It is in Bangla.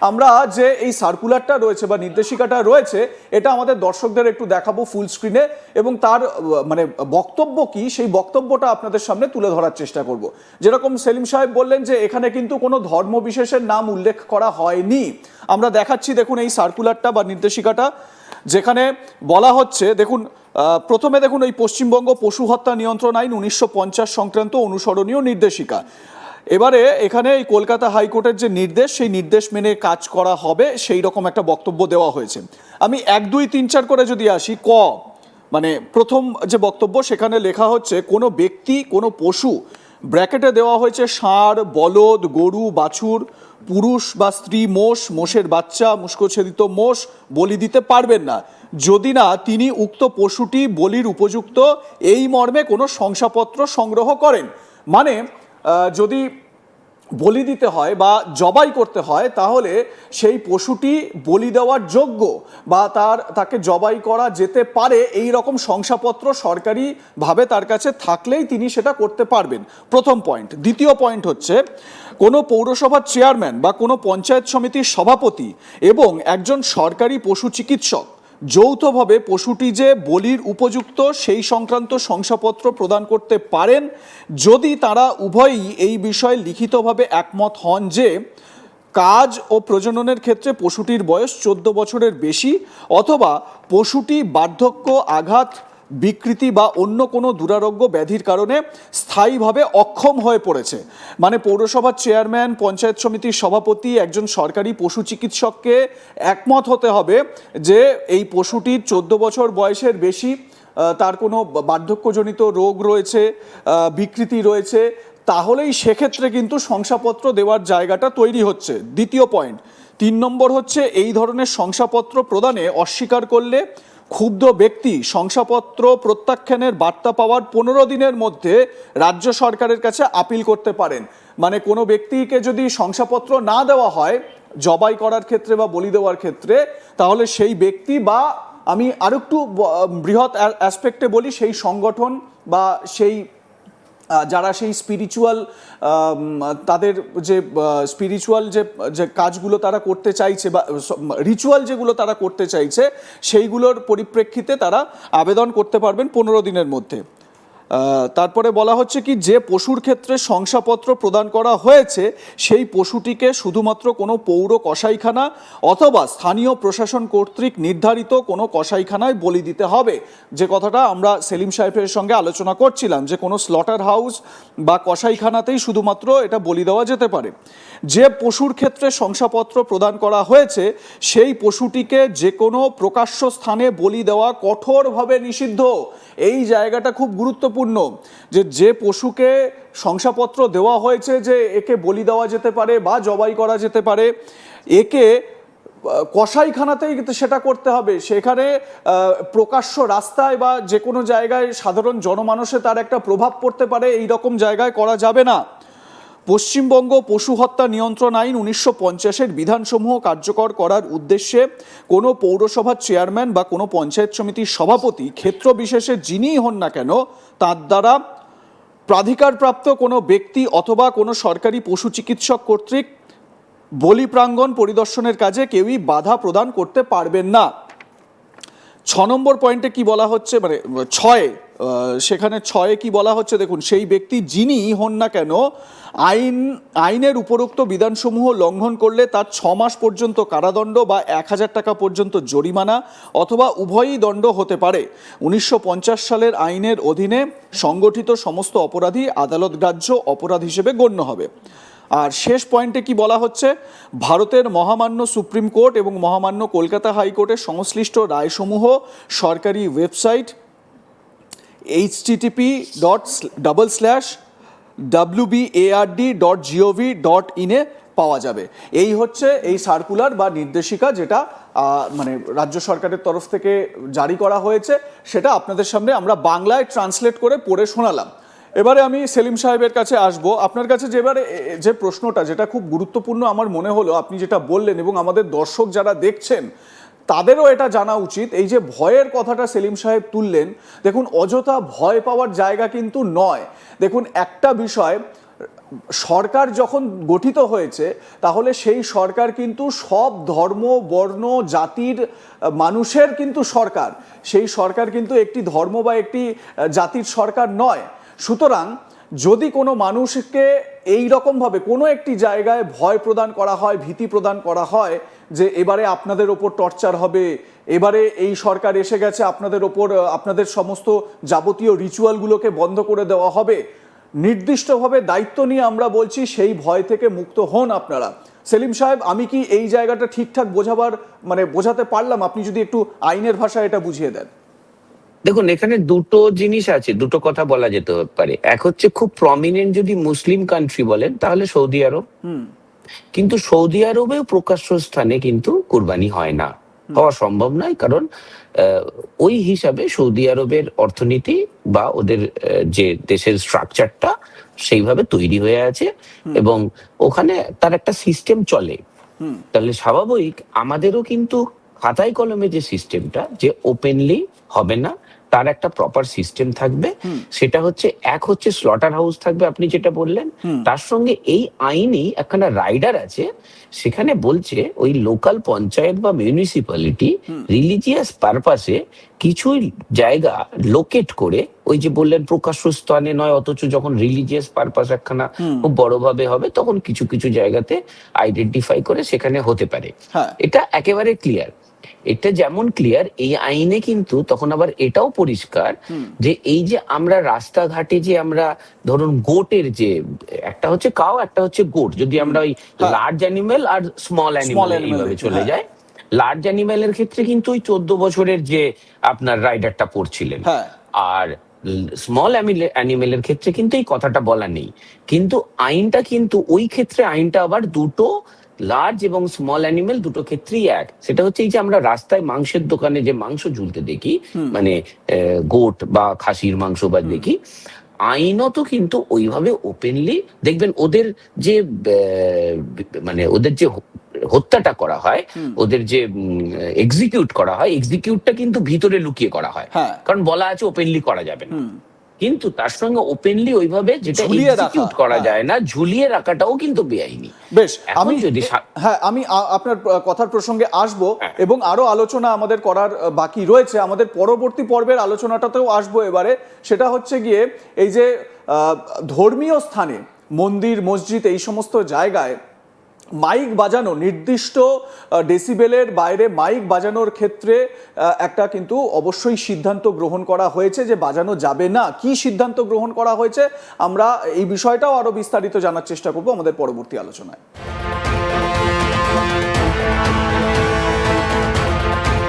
আমরা যে এই সার্কুলারটা রয়েছে বা নির্দেশিকাটা রয়েছে এটা আমাদের দর্শকদের একটু দেখাবো ফুল স্ক্রিনে, এবং তার মানে বক্তব্য কি সেই বক্তব্যটা আপনাদের সামনে তুলে ধরার চেষ্টা করব। যেরকম সেলিম সাহেব বললেন যে এখানে কিন্তু কোনো ধর্ম বিশেষের নাম উল্লেখ করা হয়নি। আমরা দেখাচ্ছি, দেখুন এই সার্কুলারটা বা নির্দেশিকাটা, যেখানে বলা হচ্ছে, দেখুন প্রথমে দেখুন এই পশ্চিমবঙ্গ পশু হত্যা নিয়ন্ত্রণ আইন 1950 সংক্রান্ত অনুসরণীয় নির্দেশিকা। এবারে এখানে এই কলকাতা হাইকোর্টের যে নির্দেশ সেই নির্দেশ মেনে কাজ করা হবে সেই রকম একটা বক্তব্য দেওয়া হয়েছে। আমি 1, 2, 3, 4 করে যদি আসি, মানে প্রথম যে বক্তব্য সেখানে লেখা হচ্ছে কোনো ব্যক্তি কোনো পশু, ব্র্যাকেটে দেওয়া হয়েছে ষাঁড়, বলদ, গরু, বাছুর, পুরুষ বা স্ত্রী মোষ, মোষের বাচ্চা, মুষ্কচ্ছেদিত মোষ বলি দিতে পারবেন না যদি না তিনি উক্ত পশুটি বলির উপযুক্ত এই মর্মে কোনো শংসাপত্র সংগ্রহ করেন। মানে যদি বলি দিতে হয় বা জবাই করতে হয় তাহলে সেই পশুটি বলি দেওয়ার যোগ্য বা তাকে জবাই করা যেতে পারে এই রকম শংসাপত্র সরকারিভাবে তার কাছে থাকলেই তিনি সেটা করতে পারবেন, প্রথম পয়েন্ট। দ্বিতীয় পয়েন্ট হচ্ছে কোনো পৌরসভার চেয়ারম্যান বা কোনো পঞ্চায়েত সমিতির সভাপতি এবং একজন সরকারি পশু চিকিৎসক যৌথভাবে পশুটি যে বলির উপযুক্ত সেই সংক্রান্ত শংসাপত্র প্রদান করতে পারেন যদি তারা উভয়ই এই বিষয়ে লিখিতভাবে একমত হন যে কাজ ও প্রজননের ক্ষেত্রে পশুটির বয়স 14 বছরের বেশি অথবা পশুটি বার্ধক্য, আঘাত, বিকৃতি বা অন্য কোনো দুরারোগ্য ব্যাধির কারণে স্থায়ীভাবে অক্ষম হয়ে পড়েছে। মানে পৌরসভার চেয়ারম্যান, পঞ্চায়েত সমিতির সভাপতি, একজন সরকারি পশু চিকিৎসককে একমত হতে হবে যে এই পশুটির 14 বছর বয়সের বেশি, তার কোনো বার্ধক্যজনিত রোগ রয়েছে, বিকৃতি রয়েছে, তাহলেই সেক্ষেত্রে কিন্তু শংসাপত্র দেওয়ার জায়গাটা তৈরি হচ্ছে। দ্বিতীয় পয়েন্ট। 3 নম্বর হচ্ছে এই ধরনের শংসাপত্র প্রদানে অস্বীকার করলে ক্ষুব্ধ ব্যক্তি শংসাপত্র প্রত্যাখ্যানের বার্তা পাওয়ার 15 দিনের মধ্যে রাজ্য সরকারের কাছে আপিল করতে পারেন। মানে কোনো ব্যক্তিকে যদি শংসাপত্র না দেওয়া হয় জবাই করার ক্ষেত্রে বা বলি দেওয়ার ক্ষেত্রে, তাহলে সেই ব্যক্তি বা আমি আরেকটু বৃহৎ অ্যাসপেক্টে বলি, সেই সংগঠন বা সেই যারা সেই স্পিরিচুয়াল তাদের যে স্পিরিচুয়াল যে কাজগুলো তারা করতে চাইছে বা রিচুয়াল যেগুলো তারা করতে চাইছে সেইগুলোর পরিপ্রেক্ষিতে তারা আবেদন করতে পারবেন 15 দিনের মধ্যে। তারপরে বলা হচ্ছে কি যে পশুর ক্ষেত্রে শংসাপত্র প্রদান করা হয়েছে সেই পশুটিকে শুধুমাত্র কোনো পৌর কসাইখানা অথবা স্থানীয় প্রশাসন কর্তৃক নির্ধারিত কোনো কসাইখানায় বলি দিতে হবে। যে কথাটা আমরা সেলিম সাহেবের সঙ্গে আলোচনা করছিলাম যে কোনো স্লটার হাউস বা কসাইখানাতেই শুধুমাত্র এটা বলি দেওয়া যেতে পারে। যে পশুর ক্ষেত্রে শংসাপত্র প্রদান করা হয়েছে সেই পশুটিকে যে কোনো প্রকাশ্য স্থানে বলি দেওয়া কঠোরভাবে নিষিদ্ধ। এই জায়গাটা খুব গুরুত্বপূর্ণ যে পশুকে শংসাপত্র দেওয়া হয়েছে যে একে বলি দেওয়া যেতে পারে বা জবাই করা যেতে পারে, একে কসাইখানাতেই সেটা করতে হবে। সেখানে প্রকাশ্য রাস্তায় বা যে কোনো জায়গায় সাধারণ জনমানসে তার একটা প্রভাব পড়তে পারে, এই রকম জায়গায় করা যাবে না। পশ্চিমবঙ্গ পশু হত্যা নিয়ন্ত্রণ আইন 1950-এর বিধানসমূহ কার্যকর করার উদ্দেশ্যে কোনো পৌরসভার চেয়ারম্যান বা কোনো পঞ্চায়েত সমিতির সভাপতি ক্ষেত্র বিশেষে যিনিই হন না কেন তার দ্বারা প্রাধিকারপ্রাপ্ত কোনো ব্যক্তি অথবা কোনো সরকারি পশু চিকিৎসক কর্তৃক বলি প্রাঙ্গণ পরিদর্শনের কাজে কেউই বাধা প্রদান করতে পারবেন না। 6 নম্বর পয়েন্টে কি বলা হচ্ছে, মানে 6 সেখানে 6 কি বলা হচ্ছে দেখুন, সেই ব্যক্তি যিনি হন না কেন আইনের উপরোক্ত বিধানসমূহ লঙ্ঘন করলে তার 6 মাস পর্যন্ত কারাদণ্ড বা 1000 টাকা পর্যন্ত জরিমানা অথবা উভয়ই দণ্ড হতে পারে। 1950 সালের আইনের অধীনে সংগঠিত সমস্ত অপরাধী আদালত গ্রাহ্য অপরাধ হিসেবে গণ্য হবে। আর শেষ পয়েন্টে কি বলা হচ্ছে, ভারতের মহামান্য সুপ্রিম কোর্ট এবং মহামান্য কলকাতা হাইকোর্টের সংশ্লিষ্ট রায়সমূহ সরকারি ওয়েবসাইট http://wbard.gov.in এ পাওয়া যাবে। এই হচ্ছে এই সার্কুলার বা নির্দেশিকা যেটা মানে রাজ্য সরকারের তরফ থেকে জারি করা হয়েছে, সেটা আপনাদের সামনে আমরা বাংলায় ট্রান্সলেট করে পড়ে শোনালাম। এবারে আমি সেলিম সাহেবের কাছে আসবো। আপনার কাছে যে প্রশ্নটা যেটা খুব গুরুত্বপূর্ণ আমার মনে হলো আপনি যেটা বললেন, এবং আমাদের দর্শক যারা দেখছেন তাদেরও এটা জানা উচিত, এই যে ভয়ের কথাটা সেলিম সাহেব তুললেন, দেখুন অযথা ভয় পাওয়ার জায়গা কিন্তু নয়। দেখুন একটা বিষয়, সরকার যখন গঠিত হয়েছে তাহলে সেই সরকার কিন্তু সব ধর্ম বর্ণ জাতির মানুষের কিন্তু সরকার, সেই সরকার কিন্তু একটি ধর্ম বা একটি জাতির সরকার নয়। সুতরাং যদি কোনো মানুষকে এই রকমভাবে কোনো একটি জায়গায় ভয় প্রদান করা হয়, ভীতি প্রদান করা হয় যে এবারে আপনাদের ওপর টর্চার হবে, এবারে এই সরকার এসে গেছে আপনাদের ওপর, আপনাদের সমস্ত যাবতীয় রিচুয়ালগুলোকে বন্ধ করে দেওয়া হবে, নির্দিষ্টভাবে দায়িত্ব নিয়ে আমরা বলছি সেই ভয় থেকে মুক্ত হন আপনারা। সেলিম সাহেব, আমি কি এই জায়গাটা ঠিকঠাক বোঝাতে পারলাম? আপনি যদি একটু আইনের ভাষায় এটা বুঝিয়ে দেন। দেখুন, এখানে দুটো জিনিস আছে, দুটো কথা বলা যেতে পারে। এক হচ্ছে খুব প্রমিনেন্ট যদি মুসলিম কান্ট্রি বলেন তাহলে সৌদি আরব, কিন্তু সৌদি আরবেও প্রকাশ্য স্থানে কিন্তু কুরবানি হয় না, হওয়া সম্ভব নয়। কারণ ওই হিসাবে সৌদি আরবের অর্থনীতি বা ওদের যে দেশের স্ট্রাকচারটা সেইভাবে তৈরি হয়ে আছে এবং ওখানে তার একটা সিস্টেম চলে। তাহলে স্বাভাবিক আমাদেরও কিন্তু খাতায় কলমে যে সিস্টেমটা, যে ওপেনলি হবে না, তার একটা প্রপার সিস্টেম থাকবে। সেটা হচ্ছে, এক হচ্ছে স্লটার হাউস থাকবে আপনি যেটা বললেন, তার সঙ্গে এই আইনেই একখানা রাইডার আছে, সেখানে বলছে ওই লোকাল পঞ্চায়েত বা মিউনিসিপ্যালিটি রিলিজিয়াস পারপাসে কিছু জায়গা লোকেট করে, ওই যে বললেন প্রকাশ্য স্থানে নয়, অথচ যখন রিলিজিয়াস পারপাস একখানা খুব বড়ভাবে হবে তখন কিছু কিছু জায়গাতে আইডেন্টিফাই করে সেখানে হতে পারে। এটা একেবারে ক্লিয়ার। এটা যেমন ক্লিয়ার, এই আইনে কিন্তু তখন আবার এটাও পরিষ্কার যে এই যে আমরা রাস্তাঘাটে যে আমরা ধরুন গোটের যে একটা হচ্ছে কাউ, একটা হচ্ছে গোট, যদি আমরা ওই লার্জ অ্যানিমেল আর স্মল অ্যানিমেল এইভাবে চলে যায়, লার্জ অ্যানিমেলের ক্ষেত্রে কিন্তু ওই 14 বছরের যে আপনার রাইডারটা পড়ছিলেন, আর স্মল অ্যানিমেলের ক্ষেত্রে কিন্তু এই কথাটা বলা নেই। কিন্তু আইনটা কিন্তু ওই ক্ষেত্রে আইনটা আবার দুটো, লার্জ এবং স্মল অ্যানিমেল দুটো ক্ষেত্রেই এক। সেটা হচ্ছে এই যে আমরা রাস্তায় মাংসের দোকানে যে মাংস ঝুলতে দেখি, মানে গোট বা খাসির মাংস বা দেখি, আইনত কিন্তু ওইভাবে ওপেনলি দেখবেন ওদের যে মানে ওদের যে হত্যাটা করা হয়, ওদের যে এক্সিকিউট করা হয়, এক্সিকিউটটা কিন্তু ভিতরে লুকিয়ে করা হয়, কারণ বলা আছে ওপেনলি করা যাবে না। কিন্তু তার সঙ্গে ওপেনলি ওইভাবে যেটা এক্সিকিউট করা যায় না, ঝুলিয়ে রাখাটাও কিন্তু বেআইনি। বেশ, আমি আপনার কথার প্রসঙ্গে আসবো এবং আরো আলোচনা আমাদের করার বাকি রয়েছে, আমাদের পরবর্তী পর্বের আলোচনাটাতেও আসবো এবারে। সেটা হচ্ছে গিয়ে এই যে ধর্মীয় স্থানে, মন্দির মসজিদ এই সমস্ত জায়গায় মাইক বাজানো, নির্দিষ্ট ডেসিবেলের বাইরে মাইক বাজানোর ক্ষেত্রে একটা কিন্তু অবশ্যই সিদ্ধান্ত গ্রহণ করা হয়েছে যে বাজানো যাবে না। কি সিদ্ধান্ত গ্রহণ করা হয়েছে আমরা এই বিষয়টাও আরো বিস্তারিত জানার চেষ্টা করব আমাদের পরবর্তী আলোচনায়।